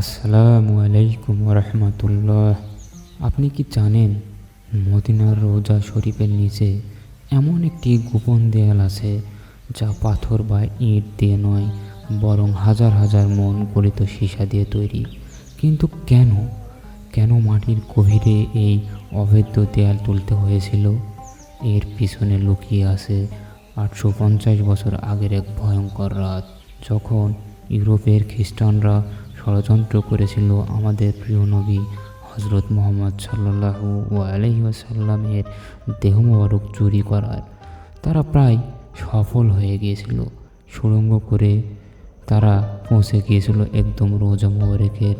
আসসালামু আলাইকুম রহমতুল্লাহ। আপনি কি জানেন মদিনার রোজা শরীফের নিচে এমন একটি গোপন দেয়াল আছে যা পাথর বা ইট দিয়ে নয়, বরং হাজার হাজার মন গলিত সীসা দিয়ে তৈরি। কিন্তু কেন কেন মাটির গভীরে এই অভেদ্য দেয়াল তুলতে হয়েছিল? এর পিছনে লুকিয়ে আছে 850 বছর আগের এক ভয়ঙ্কর রাত, যখন ইউরোপের খ্রিস্টানরা ষড়যন্ত্র করেছিল আমাদের প্রিয় নবী হজরত মুহাম্মদ সাল্লাল্লাহু আলাইহি ওয়াসাল্লামের দেহ মোবারক চুরি করার। তারা প্রায় সফল হয়ে গিয়েছিল। সুড়ঙ্গ করে তারা পৌঁছে গিয়েছিল একদম রোজা মোবারকের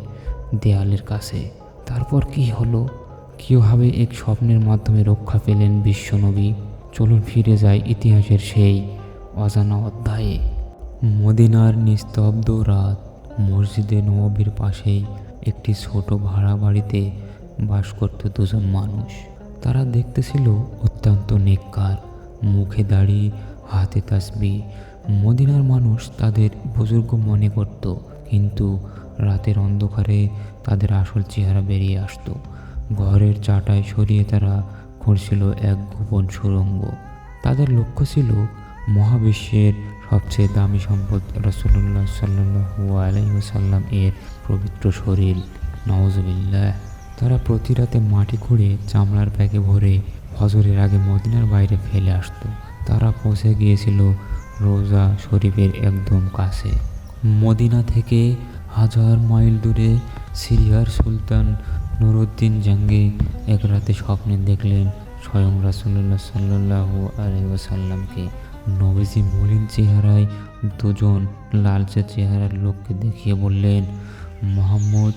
দেয়ালের কাছে। তারপর কি হলো? কীভাবে এক স্বপ্নের মাধ্যমে রক্ষা পেলেন বিশ্বনবী? চলুন ফিরে যাই ইতিহাসের সেই অজানা অধ্যায়ে। মদিনার নিস্তব্ধ রাত। মসজিদে নববীর পাশেই একটি ছোট ভাড়া বাড়িতে বাস করত দুজন মানুষ। তারা দেখতে ছিল অত্যন্ত নেককার, মুখে দাড়ি, হাতে তাসবিহ। মদিনার মানুষ তাদের বুজুর্গ মনে করত, কিন্তু রাতের অন্ধকারে তাদের আসল চেহারা বেরিয়ে আসতো। ঘরের চাটাই সরিয়ে তারা খুঁড়ছিল এক গোপন সুড়ঙ্গ। তাদের লক্ষ্য ছিল মহাবিশ্বের সবচেয়ে দামি সম্পদ রাসূলুল্লাহ সাল্লাল্লাহু আলাইহি ওয়াসাল্লাম এর পবিত্র শরীর। নাউজুবিল্লাহ। তারা প্রতি রাতে মাটি খুঁড়ে চামড়ার ব্যাগে ভরে ফজরের আগে মদিনার বাইরে ফেলে আসতো। তারা পৌঁছে গিয়েছিল রোজা শরীফের একদম কাছে। মদিনা থেকে হাজার মাইল দূরে সিরিয়ার সুলতান নুরউদ্দিন জাঙ্গি এক রাতে স্বপ্নে দেখলেন স্বয়ং রাসূলুল্লাহ সাল্লাল্লাহু আলাইহি ওয়াসাল্লামকে। নবীজি মলিন চেহারায় দুজন লালচে চেহারার লোককে দেখিয়ে বললেন, মুহাম্মদ,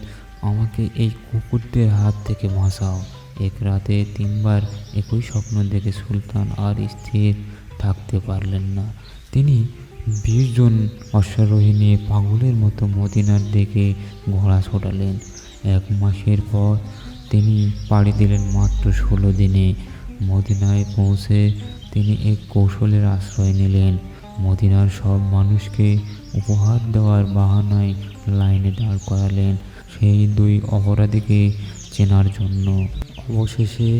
আমাকে এই কুকুরদের হাত থেকে বাঁচাও। এক রাতে 3বার একই স্বপ্ন দেখে সুলতান আর স্থির থাকতে পারলেন না। তিনি 20 জন অশ্বারোহী নিয়ে পাগলের মতো মদিনার দিকে ঘোড়া ছোটালেন। 1 মাসের পর তিনি পাড়ি দিলেন মাত্র 16 দিনে। মদিনায় পৌঁছে তিনি এক কৌশলের আশ্রয় নিলেন। মদিনার সব মানুষকে উপহার দেওয়ার বাহানায় লাইনে দাঁড় করালেন সেই 2 অপরাধীকে চেনার জন্য। অবশেষে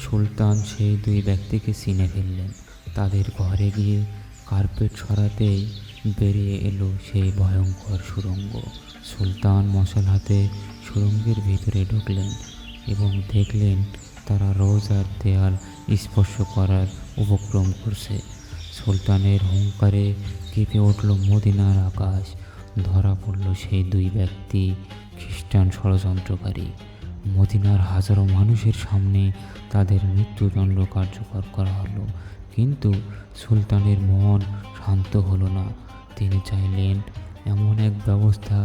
সুলতান সেই 2 ব্যক্তিকে চিনে ফেললেন। তাদের ঘরে গিয়ে কার্পেট সরাতেই বেরিয়ে এলো সেই ভয়ঙ্কর সুড়ঙ্গ। সুলতান মশাল হাতে সুড়ঙ্গের ভিতরে ঢুকলেন এবং দেখলেন তারা রোজার দেয়াল স্পর্শ করার উপক্রম করছে। সুলতানের হুঙ্কারে কেঁপে উঠল মদিনার আকাশ। ধরা পড়ল সেই 2 ব্যক্তি, খ্রিস্টান ষড়যন্ত্রকারী। মদিনার হাজারো মানুষের সামনে তাদের মৃত্যুদণ্ড কার্যকর করা হলো। কিন্তু সুলতানের মন শান্ত হলো না। তিনি চাইলেন এমন এক ব্যবস্থা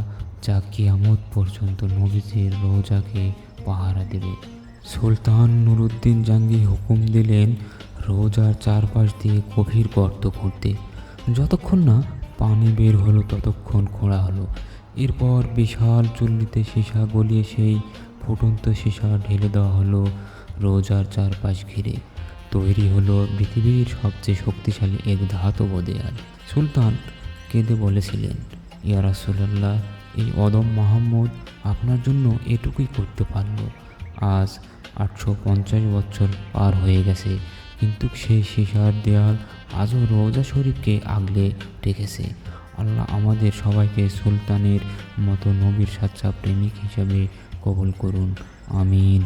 যা কিয়ামত পর্যন্ত নবীজির রোজাকে পাহারা দেবে। সুলতান নুরউদ্দিন জাঙ্গি হুকুম দিলেন রোজার চারপাশ দিয়ে গভীর গর্ত খুঁড়তে। যতক্ষণ না পানি বের হলো ততক্ষণ খোঁড়া হলো। এরপর বিশাল চুল্লিতে সীসা গলিয়ে সেই ফুটন্ত সীসা ঢেলে দেওয়া হলো রোজার চারপাশ ঘিরে। তৈরি হলো পৃথিবীর সবচেয়ে শক্তিশালী এক ধাতব দেয়াল। সুলতান কেঁদে বলেছিলেন, ইয়া রাসূলুল্লাহ, এই অদম মুহাম্মদ আপনার জন্য এটুকুই করতে পারল। আজ 850 বছর পার হয়ে গেছে, কিন্তু সেই সীসার দেয়াল আজও রোজা শরীফকে আগলে রেখেছে। আল্লাহ আমাদের সবাইকে সুলতানের মতো নবীর সাচ্চা প্রেমিক হিসাবে কবুল করুন। আমিন।